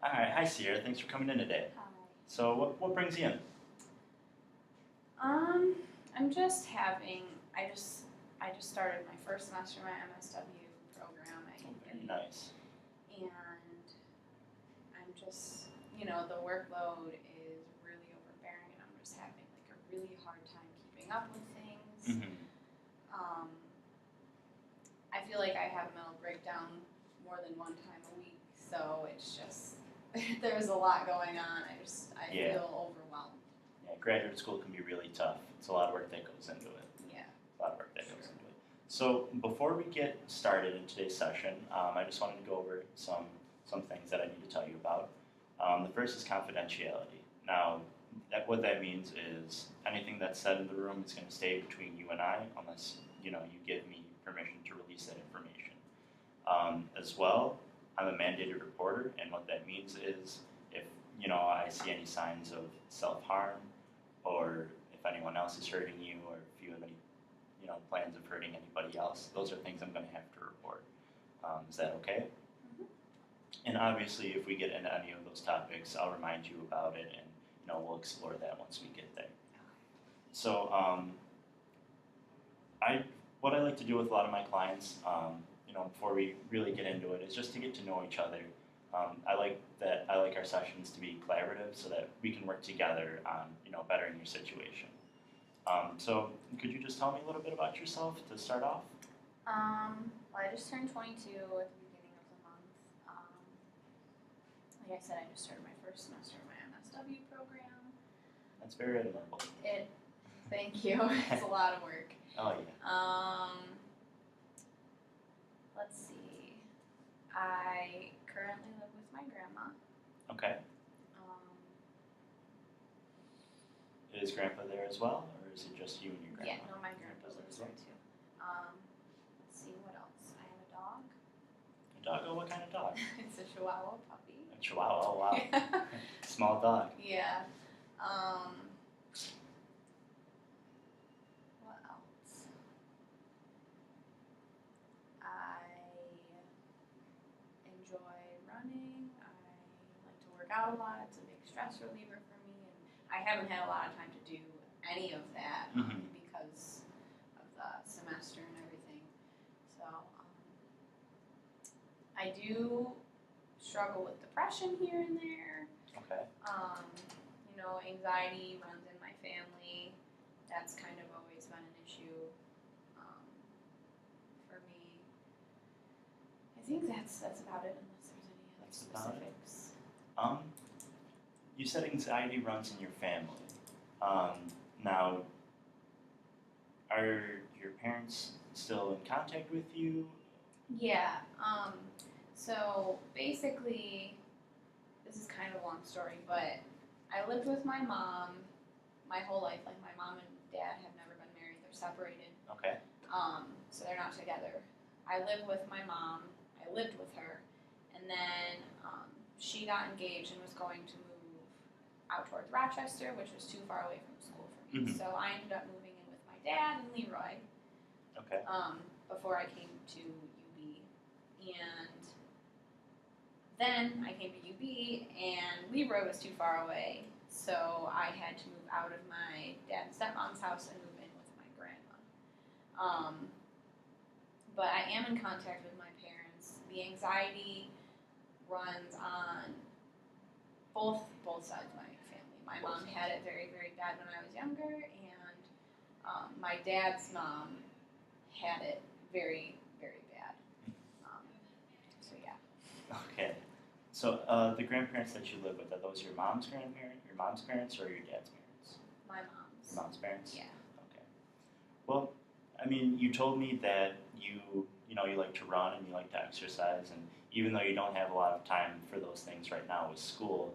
All right, hi Sierra. Thanks for coming in today. Hi. So, what brings you in? I'm just having. I just started my first semester of my MSW program at Oh, UB, very nice. and I'm just, the workload is really overbearing, and I'm just having like a really hard time keeping up with things. Mm-hmm. Um, I feel like I have a mental breakdown more than one time a week, so it's just there's a lot going on. I Yeah. feel overwhelmed. Yeah, graduate school can be really tough. It's a lot of work that goes into it. Yeah. A lot of work that Sure. goes into it. So, before we get started in today's session, I just wanted to go over some things that I need to tell you about. The first is confidentiality. Now, what that means is anything that's said in the room is going to stay between you and I, unless you give me permission to release that information. As well, I'm a mandated reporter, and what that means is if I see any signs of self-harm, or if anyone else is hurting you, or if you have any plans of hurting anybody else, those are things I'm going to have to report. Is that okay? Mhm. And obviously, if we get into any of those topics, I'll remind you about it, and we'll explore that once we get there. So, I what I like to do with a lot of my clients, before we really get into it, is just to get to know each other. I like our sessions to be collaborative, so that we can work together on bettering your situation. So, could you just tell me a little bit about yourself to start off? Well, I just turned 22 at the beginning of the month. Like I said, I just started my first semester of my MSW program. That's very admirable. Thank you. It's a lot of work. Oh yeah. Let's see. I currently live with my grandma. Okay. Um, Is Grandpa there as well, or is it just you and your grandma? yeah, no, my grandpa lives there too. Let's see, what else? I have a dog. A dog? Oh, what kind of dog? It's a Chihuahua puppy. A Chihuahua. Oh wow. Yeah. Small dog. Yeah. What else? I enjoy running. I like to work out a lot. It's a big stress reliever for me, and I haven't had a lot of time to do any of that because of the semester and everything. So I do struggle with depression here and there. Okay. Anxiety runs in my family. That's kind of always been an issue for me. I think that's about it, unless there's any other That's about it. specifics. You said anxiety runs in your family. Now, are your parents still in contact with you? Yeah. So basically, this is kind of a long story, but I lived with my mom my whole life. Like, my mom and dad have never been married; they're separated. Okay. So they're not together. I lived with my mom. I lived with her, and then she got engaged and was going to move out towards Rochester, which was too far away from school for me. Mhm. So I ended up moving in with my dad and Leroy. Okay. Before I came to UB, and then I came to UB, and Leroy was too far away, so I had to move out of my dad and stepmom's house and move in with my grandma. But I am in contact with my parents. The anxiety runs on both sides of my family. My mom had it very, very bad when I was younger, and my dad's mom had it very, very bad. So yeah. Okay. So the grandparents that you live with, are those your mom's parents, or your dad's parents? My mom's. Your mom's parents? Yeah. Okay. Well, I mean, you told me that you like to run and you like to exercise, and even though you don't have a lot of time for those things right now with school,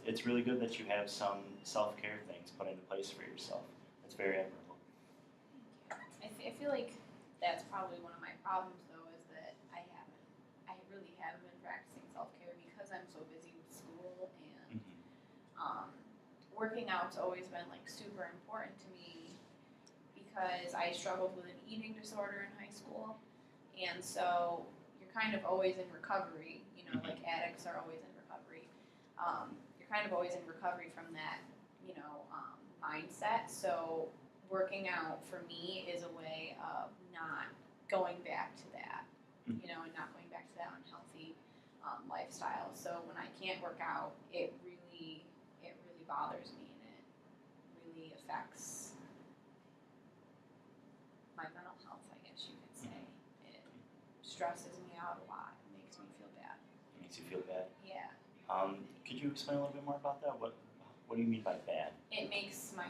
it's really good that you have some self-care things put into place for yourself. That's very admirable. I feel like that's probably one of my problems, though, is that I really haven't been practicing self-care because I'm so busy with school, and working out's always been like super important to me because I struggled with an eating disorder in high school, and so you're kind of always in recovery, like addicts are always in recovery, you're kind of always in recovery from that, mindset. So working out for me is a way of not going back to that, and not going back to that unhealthy lifestyle. So when I can't work out, it really bothers me, and it really affects my mental health, I guess you could say. It stresses me out a lot. It makes me feel bad. It makes you feel bad? Yeah. Could you explain a little bit more about that? What do you mean by bad? It makes I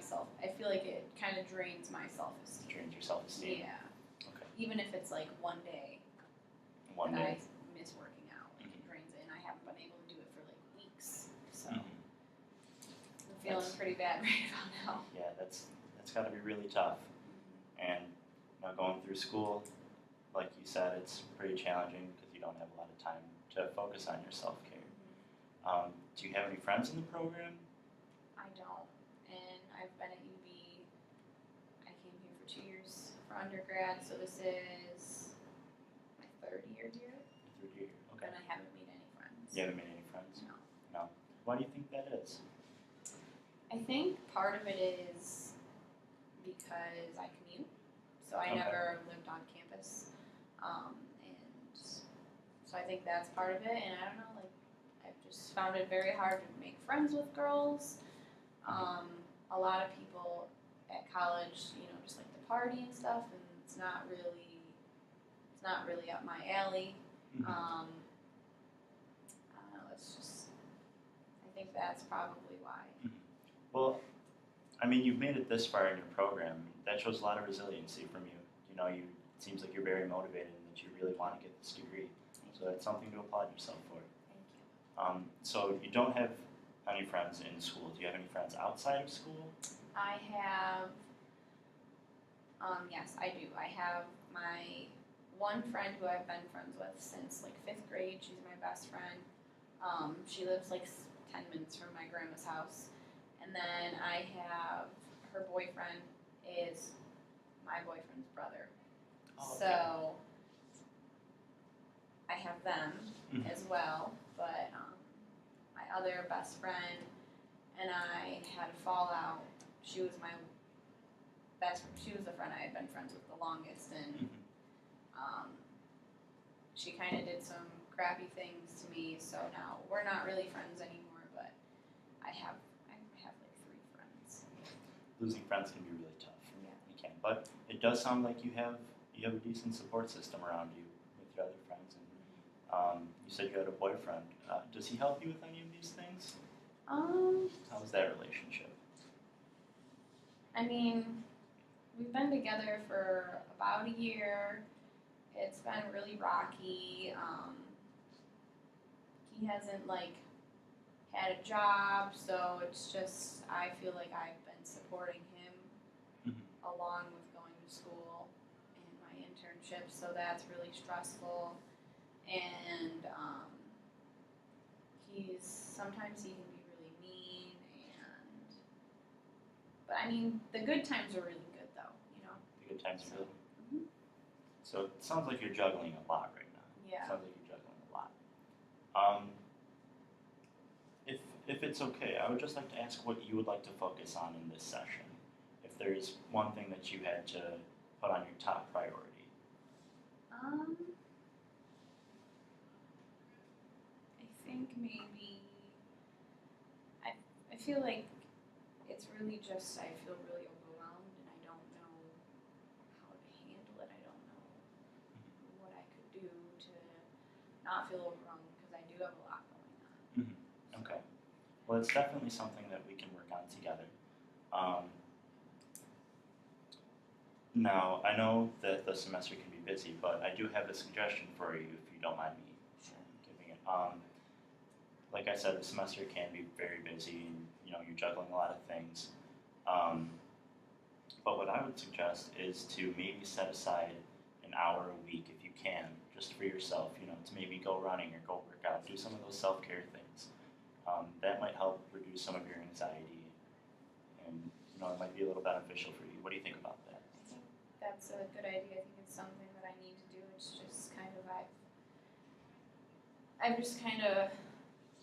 feel like it kind of drains my self-esteem. Drains your self-esteem? Yeah. Okay. Even if it's like one day I miss working out, it drains it, and I haven't been able to do it for like weeks. So I'm feeling pretty bad right about now. Yeah, that's got to be really tough. And going through school, like you said, it's pretty challenging because you don't have a lot of time to focus on your self-care. Do you have any friends in the program? I don't, and I've been at UB. I came here for 2 years for undergrad, so this is my third year here. Third year, okay. And I haven't made any friends. You haven't made any friends? No. Why do you think that is? I think part of it is because I commute, so I never lived on campus, and so I think that's part of it. And I don't know, like I've just found it very hard to make friends with girls. A lot of people at college, just like to party and stuff, and it's not really up my alley. I don't know. I think that's probably why. Well, I mean, you've made it this far in your program. That shows a lot of resiliency from you. It seems like you're very motivated and that you really want to get this degree. So that's something to applaud yourself for. Thank you. So you don't have any friends in school. Do you have any friends outside of school? I have, yes, I do. I have my one friend who I've been friends with since like 5th grade. She's my best friend. She lives like 10 minutes from my grandma's house. And then I have her boyfriend is my boyfriend's brother. Oh, okay. So I have them as well. But my other best friend and I had a fallout. She was the friend I had been friends with the longest, and she kind of did some crappy things to me. So now we're not really friends anymore. But I have like 3 friends. Losing friends can be really tough. Yeah. You can, but it does sound like you have a decent support system around you with your other friends. And you said you had a boyfriend. Does he help you with any of these things? How was that relationship? I mean, we've been together for about a year. It's been really rocky. He hasn't had a job, so it's just I feel like I've been supporting him along with going to school and my internship, so that's really stressful. And sometimes he can be really mean, but I mean the good times are really good though, The good times are good. So it sounds like you're juggling a lot right now. Yeah. It sounds like you're juggling a lot. If it's okay, I would just like to ask what you would like to focus on in this session. If there's one thing that you had to put on your top priority. I think maybe I feel like it's really just I feel really overwhelmed and I don't know how to handle it. I don't know what I could do to not feel overwhelmed because I do have a lot going on. Okay. Well, it's definitely something that we can work on together. Now, I know that the semester can be busy, but I do have a suggestion for you if you don't mind me giving it. Like I said, the semester can be very busy and you're juggling a lot of things. But what I would suggest is to maybe set aside an hour a week if you can, just for yourself, to maybe go running or go work out, do some of those self-care things. That might help reduce some of your anxiety and it might be a little beneficial for you. What do you think about that? I think that's a good idea. I think it's something that I need to do. It's just kind of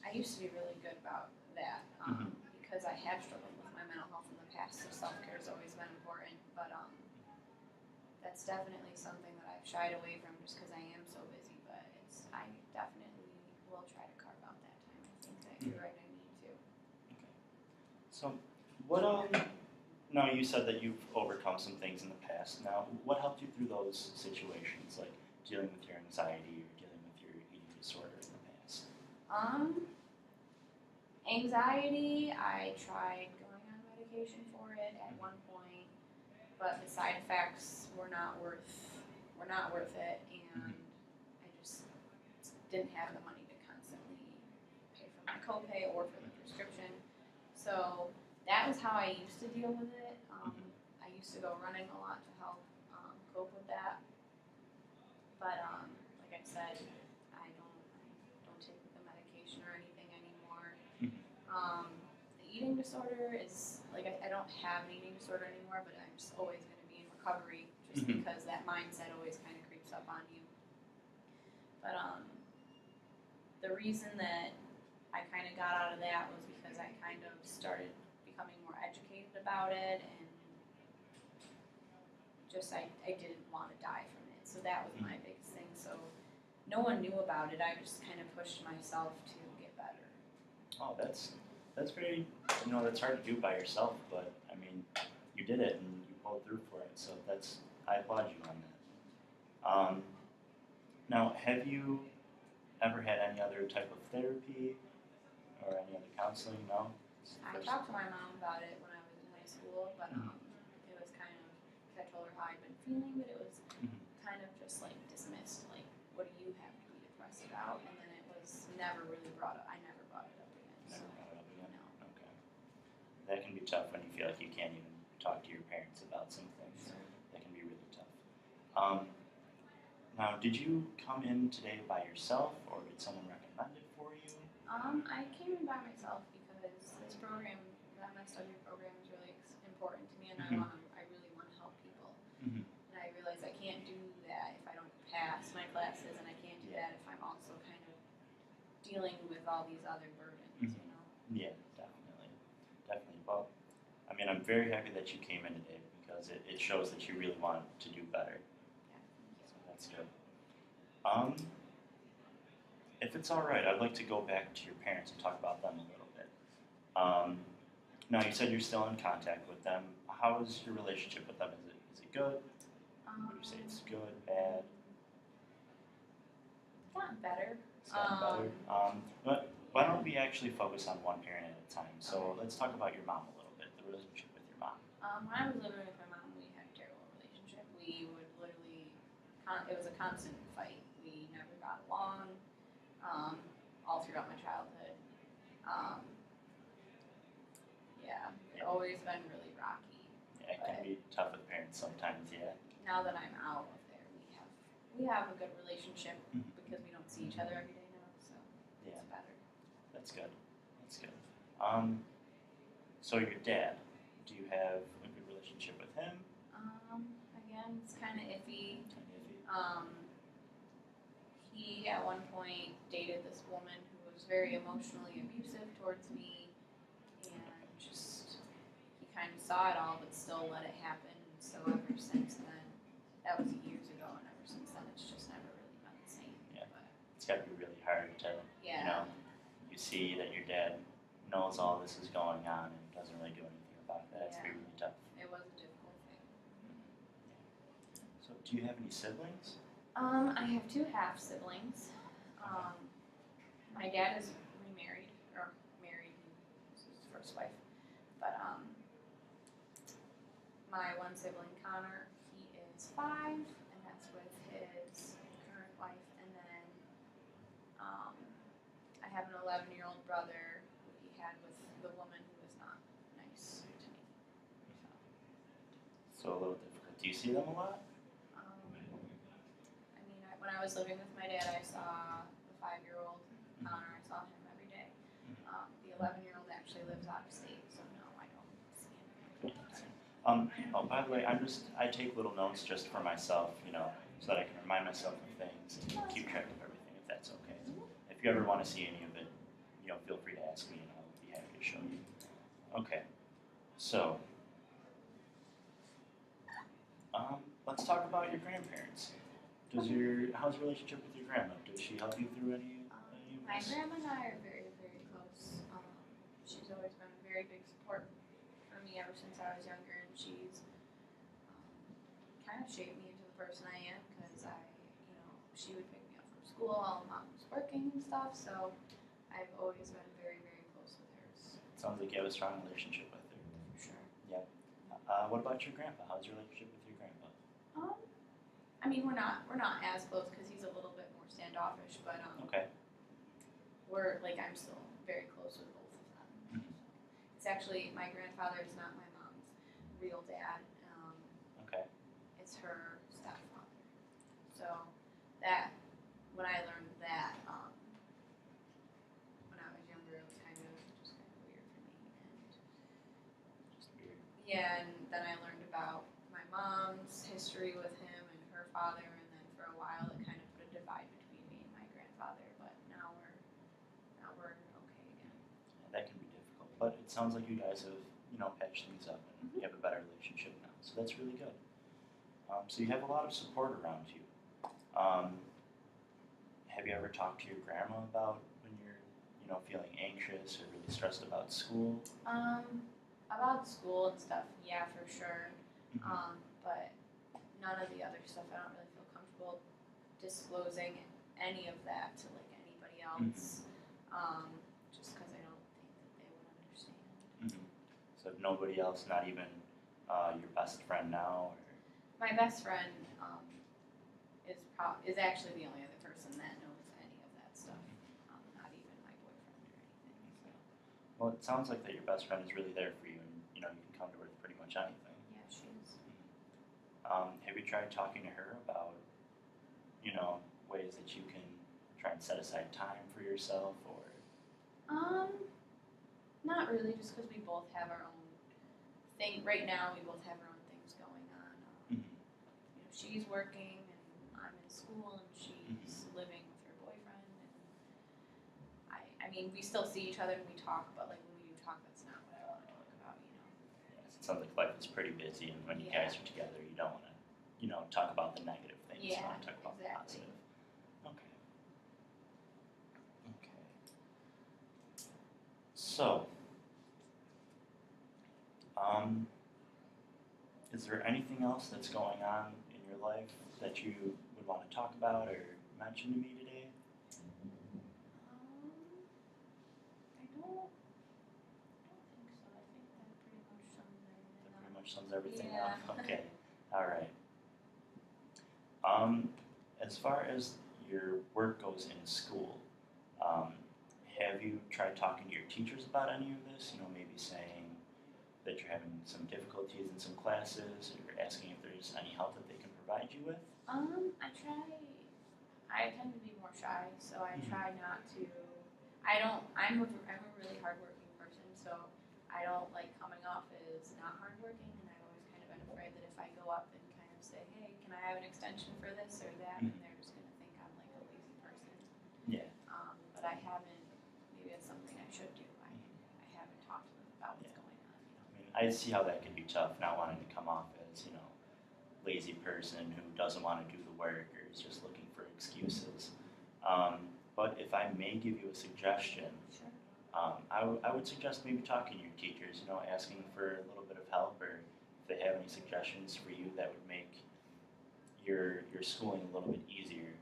I used to be really good about that because I have struggled with my mental health in the past, so self-care has always been important. But that's definitely something that I've shied away from just because I am so busy. But I definitely will try to carve out that time. I think that you're right, I need to. Okay. So, what now you said that you've overcome some things in the past. Now, what helped you through those situations, like dealing with your anxiety or dealing with your eating disorder in the past? Anxiety, I tried going on medication for it at one point, but the side effects were not worth it, and I just didn't have the money to constantly pay for my copay or for the prescription. So that was how I used to deal with it. I used to go running a lot to help cope with that, but like I said, I don't take the medication or anything anymore. The eating disorder is like I don't have an eating disorder anymore, but I'm just always going to be in recovery just because that mindset always kind of creeps up on you. But the reason that I kind of got out of that was because I kind of started becoming more educated about it, and just I didn't want to die from it. So that was my biggest thing. So no one knew about it. I just kind of pushed myself to get better. Oh, that's very, that's hard to do by yourself, but I mean, you did it and you pulled through for it, so I applaud you on that. Now, have you ever had any other type of therapy or any other counseling? No? I talked to my mom about it when I was in high school, but it was kind of, I told her how I'd been feeling, but it was kind of just like dismissed, like, what do you have to be depressed about? And then it was never really brought up. I never brought it up again. Never brought it up again? No. Okay. That can be tough when you feel like you can't even talk to your parents about some things. Sure. That can be really tough. Now, did you come in today by yourself, or did someone recommend it for you? I came in by myself because this program, the MSW program, is really important to me, and I really want to help people. And I realize I can't do that if I don't pass my classes, and I can't do that if I'm also kind of dealing with all these other burdens, Yeah, definitely. Well, I mean, I'm very happy that you came in today because it shows that you really want to do better. So that's good. If it's all right, I'd like to go back to your parents and talk about them a little bit. Now, you said you're still in contact with them. How is your relationship with them? Is it good? Would you say it's good, bad? It's gotten better. It's gotten better. But why don't we actually focus on one parent at a time? So let's talk about your mom a little bit, the relationship with your mom. When I was living with my mom, we had a terrible relationship. We would literally, it was a constant fight. We never got along all throughout my childhood. It's always been really rocky. Yeah, it can be tough with parents sometimes, yeah. Now that I'm out of there, we have a good relationship because we don't see each other every day now, so Yeah. it's better. That's good. So your dad, do you have a good relationship with him? Again, it's kind of iffy. Kind of iffy. He at one point dated this woman who was very emotionally abusive towards me, and just he kind of saw it all, but still let it happen. So ever since then, that was years ago, and ever since then, it's just never really been the same. Yeah. But, It's got to be really hard to, you see that your dad knows all this is going on and doesn't really do anything about that. It's really tough. It was a difficult thing. So, do you have any siblings? I have two half siblings. My dad is remarried, or married, this is his first wife. But my one sibling, Connor, he is 5, and that's with his current wife. And then I have an 11-year-old brother who he had with the woman who was not nice to me. So a little difficult. Do you see them a lot? When I was living with my dad, I saw the 5-year-old Connor. I saw him every day. The 11-year-old actually lives out of state, so no, I don't see him. Oh, by the way, I take little notes just for myself, so that I can remind myself of things and keep track of everything, if that's okay. If you ever want to see any of it, feel free to ask me, and I'll be happy to show you. Okay, so let's talk about your grandparents. How's your relationship with your grandma? Does she help you through any of My this? grandma and I are very, very close. She's always been a very big support for me ever since I was younger, and she's kind of shaped me into the person I am because she would pick me up from school while mom was working and stuff. So I've always been very, very close with her. Sounds like you have a strong relationship with her. For sure. Yeah. What about your grandpa? How's your relationship with your grandpa? I mean, we're not as close because he's a little bit more standoffish, but Okay. I'm still very close with both of them. Mhm. It's actually my grandfather is not my mom's real dad. Okay. It's her stepfather. So that when I learned that when I was younger, it was kind of weird for me. And Just weird. yeah, and then I learned about my mom's history with him and her father, and then for a while it kind of put a divide between me and my grandfather. But now we're okay again. Yeah, that can be difficult, but it sounds like you guys have patched things up and you have a better relationship now. So that's really good. So you have a lot of support around you. Have you ever talked to your grandma about when you're feeling anxious or really stressed about school? About school and stuff, yeah, for sure. Mhm. But none of the other stuff, I don't really feel comfortable disclosing any of that to anybody else. Just because I don't think that they would understand. Mhm. So nobody else, not even your best friend now, or My best friend is actually the only other person that knows any of that stuff. Not even my boyfriend or anything. So. well, it sounds like that your best friend is really there for you, and you can come to her with pretty much anything. Yeah, she is. Have you tried talking to her about ways that you can try and set aside time for yourself, or Not really, just because we both have our own thing. Right now, we both have our own things going on. She's working, and I'm in school, and she's living with her boyfriend. And I mean, we still see each other and we talk, but when we do talk, that's not what I want to talk about. yes, it sounds like life is pretty busy, and when you Yeah. guys are together, you don't want to talk about the negative things. You Yeah, want to talk about the exactly. positive. Okay. Okay. So, is there anything else that's going on in your life that you would want to talk about or mention to me today? I don't think so. I think that pretty much sums everything That up. pretty much sums everything Yeah. up. Okay. All right. As far as your work goes in school, have you tried talking to your teachers about any of this? Maybe saying that you're having some difficulties in some classes, or asking if there's any help that they can provide you with? I try. I tend to be more shy, so I try not to. I'm a really hardworking person, so I don't like coming off as not hardworking, and I've always kind of been afraid that if I go up and kind of say, hey, can I have an extension for this or that, and they're just going to think I'm like a lazy person. Yeah. But I haven't. Maybe it's something I should do. I haven't talked to them about what's going on. I mean, I see how that can be tough, not wanting to come off as, lazy person who doesn't want to do the work or is just looking for excuses. But if I may give you a suggestion, Sure. I would suggest maybe talking to your teachers, asking for a little bit of help, or if they have any suggestions for you that would make your schooling a little bit easier,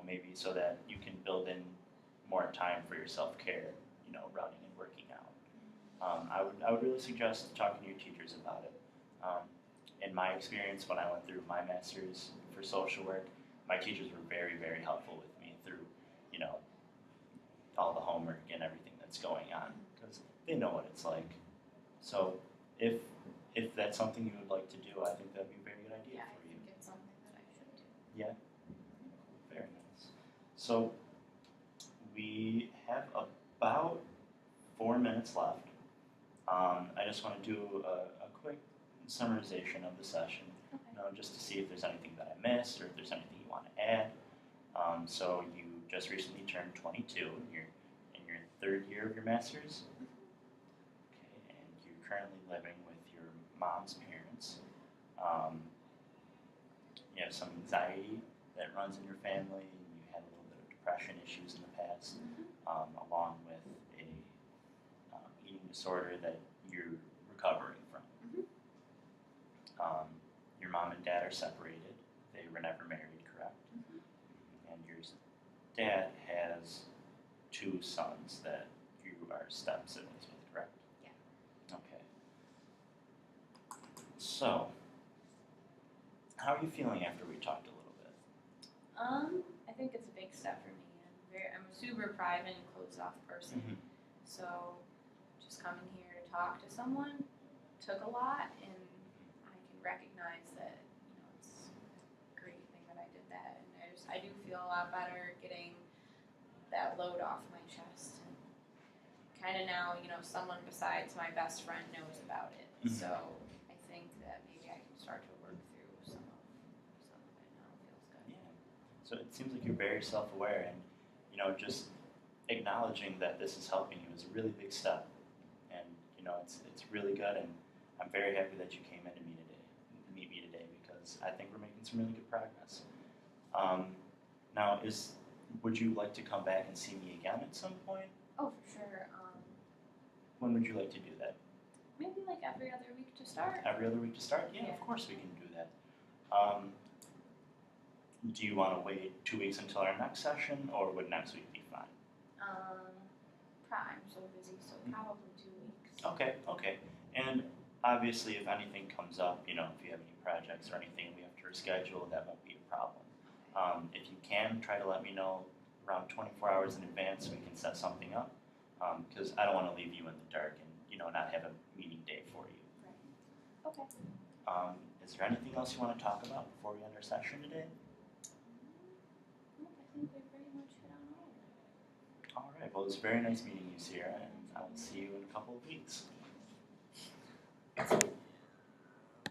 maybe so that you can build in more time for your self-care, running and working out. I would really suggest talking to your teachers about it. In my experience, when I went through my master's for social work, my teachers were very, very helpful with me through, all the homework and everything that's going on, because they know what it's like. So if that's something you would like to do, I think that'd be a very good idea Yeah, for I you. think it's something that I should do. Yeah. Very nice. So we have about 4 minutes left. I just want to do a quick summarization of the session, Okay. just to see if there's anything that I missed or if there's anything you want to add. So you just recently turned 22, and you're in your third year of your master's. Okay, and you're currently living with your mom's parents. You have some anxiety that runs in your family, and you had a little bit of depression issues in the past, along with a eating disorder that you're recovering from. Your mom and dad are separated. They were never married, correct? And your dad has 2 sons that you are step siblings with, correct? Yeah. Okay. So, how are you feeling after we talked a little bit? I think it's a big step for me. I'm a super private and closed off person. So just coming here to talk to someone took a lot, and I can recognize that, it's a great thing that I did that, and I do feel a lot better getting that load off my chest. And kind of now, someone besides my best friend knows about it. So I think that maybe I can start to work through some of it now. It feels good. Yeah. So it seems like you're very self-aware, and just acknowledging that this is helping you is a really big step. And it's really good, and I'm very happy that you came in to meet me today, because I think we're making some really good progress. Now, would you like to come back and see me again at some point? Oh, for sure. When would you like to do that? Maybe like every other week to start. Every other week to start? Yeah, Yeah. of course we can do that. Do you want to wait 2 weeks until our next session, or would next week be fine? I'm so busy, so probably 2 weeks. Okay. And obviously, if anything comes up, if you have any projects or anything we have to reschedule, that won't be a problem. If you can, try to let me know around 24 hours in advance so we can set something up, because I don't want to leave you in the dark and not have a meeting day for you. Right. Okay. Is there anything else you want to talk about before we end our session today? I think we pretty much hit on all of it. All right. Well, it was very nice meeting you, Sierra, and I will see you in a couple of weeks.